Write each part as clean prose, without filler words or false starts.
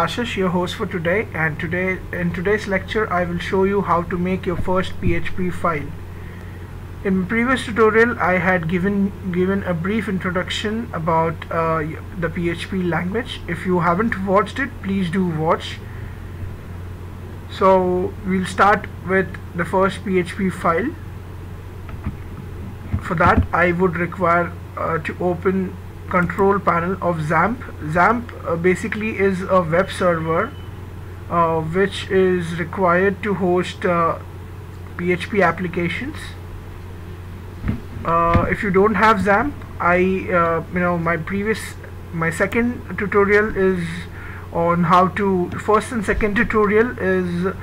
Ashish, your host for today, and in today's lecture I will show you how to make your first PHP file. In my previous tutorial I had given a brief introduction about the PHP language. If you haven't watched it, please do watch. So we'll start with the first PHP file. For that I would require to open control panel of XAMPP. XAMPP basically is a web server which is required to host PHP applications. If you don't have XAMPP, my second tutorial is on how to first and second tutorial is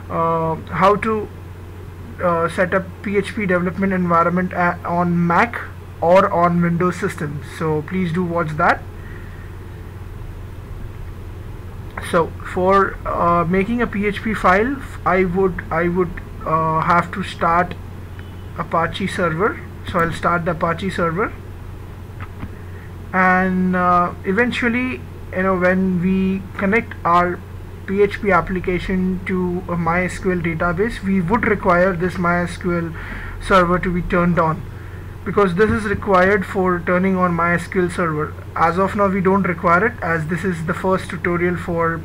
how to set up PHP development environment on Mac or on Windows systems. So please do watch that. So for making a PHP file, I would have to start Apache server. So I'll start the Apache server, and eventually, when we connect our PHP application to a MySQL database, we would require this MySQL server to be turned on, because this is required for turning on MySQL server. As of now we don't require it, as this is the first tutorial for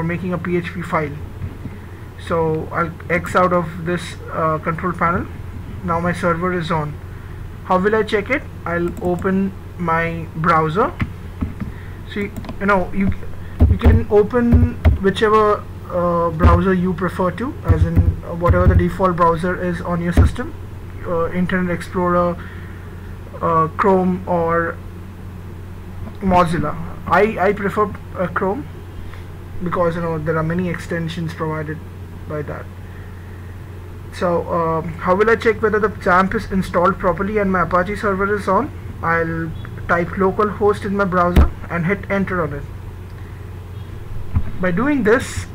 making a PHP file. So I'll X out of this control panel. Now my server is on. How will I check it? I'll open my browser. See, you can open whichever browser you prefer to, as in whatever the default browser is on your system, Internet Explorer, Chrome, or Mozilla. I prefer Chrome, because there are many extensions provided by that. So how will I check whether the XAMPP is installed properly and my Apache server is on? I'll type localhost in my browser and hit enter on it. By doing this,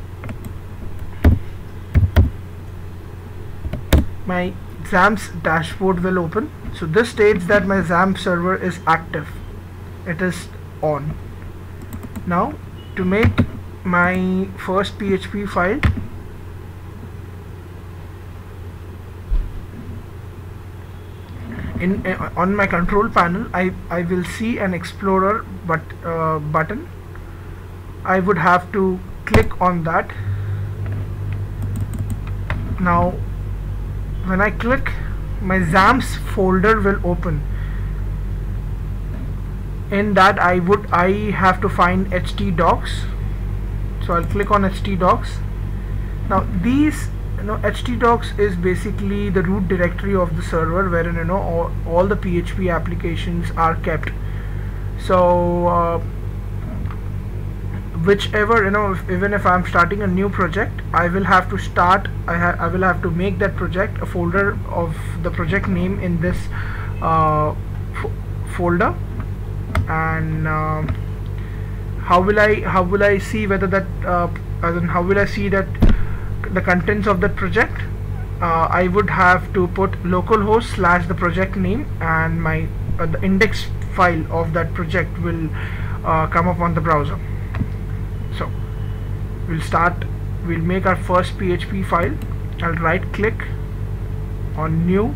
my XAMPP's dashboard will open. So this states that my XAMPP server is active. It is on. Now to make my first PHP file, on my control panel I will see an Explorer button. I would have to click on that. Now when I click, my XAMPP's folder will open. In that I have to find htdocs. So I'll click on htdocs. Now these htdocs is basically the root directory of the server, wherein all the PHP applications are kept. So whichever even if I'm starting a new project, I will have to make that project a folder of the project name in this folder. And how will I see whether that how will I see that the contents of that project? I would have to put localhost / the project name, and my the index file of that project will come up on the browser. So we'll make our first PHP file. I'll right click on new,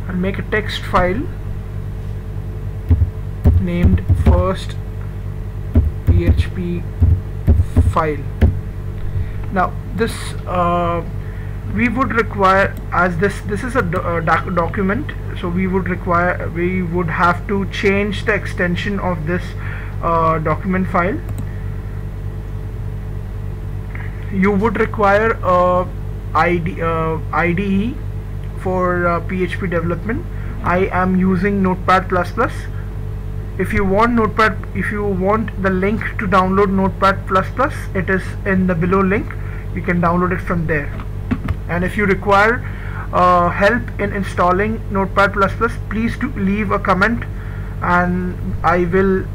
I'll make a text file named first PHP file. Now this we would require, as this is a document, so we would have to change the extension of this document file. You would require IDE for PHP development. I am using Notepad++. If you want the link to download Notepad++, it is in the below link. You can download it from there. And if you require help in installing Notepad++, please do leave a comment, and I will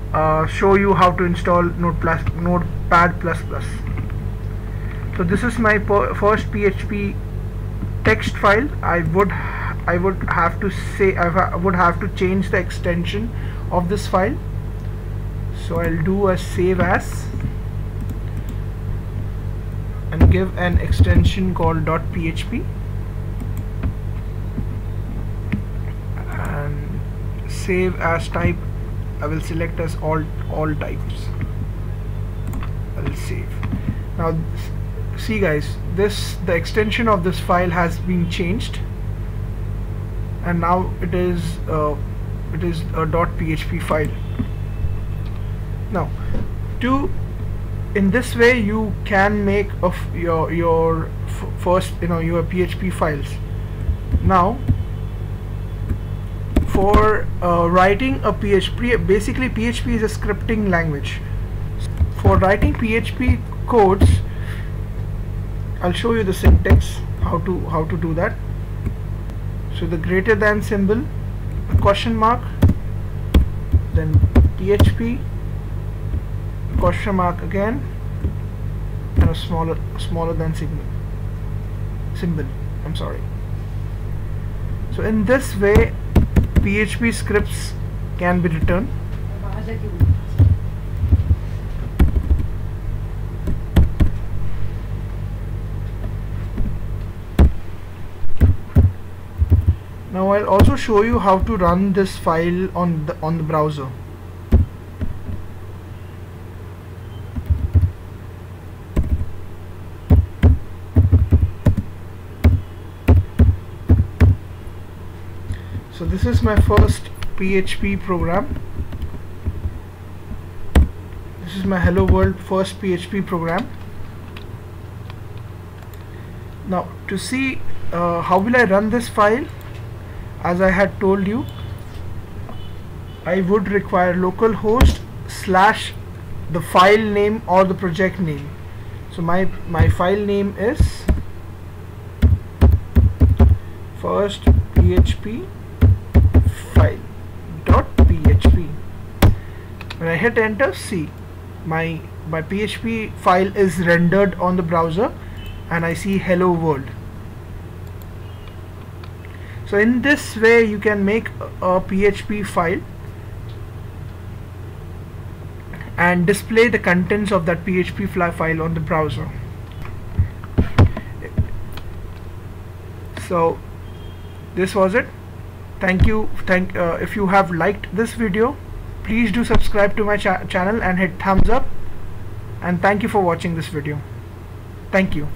show you how to install Notepad++. So this is my first PHP text file. I would I would have to change the extension of this file. So I'll do a save as and give an extension called .php and save as type. I will select as all types. I'll save. Now see guys, the extension of this file has been changed, and now it is a .php file. Now in this way you can make your PHP files. Now for writing a PHP, basically PHP is a scripting language. For writing PHP codes, I'll show you the syntax, how to do that. So the greater than symbol, a question mark, then PHP, question mark again, and a smaller than symbol. I'm sorry. So in this way PHP scripts can be written. Now I'll also show you how to run this file on the browser. So this is my first PHP program. This is my Hello World first PHP program. Now to see how will I run this file, as I had told you, I would require localhost / the file name or the project name. So my file name is first PHP file.php. When I hit enter, see my PHP file is rendered on the browser and I see hello world. So in this way you can make a PHP file and display the contents of that PHP file on the browser. So this was it. Thank you. If you have liked this video, please do subscribe to my channel and hit thumbs up, and thank you for watching this video. Thank you.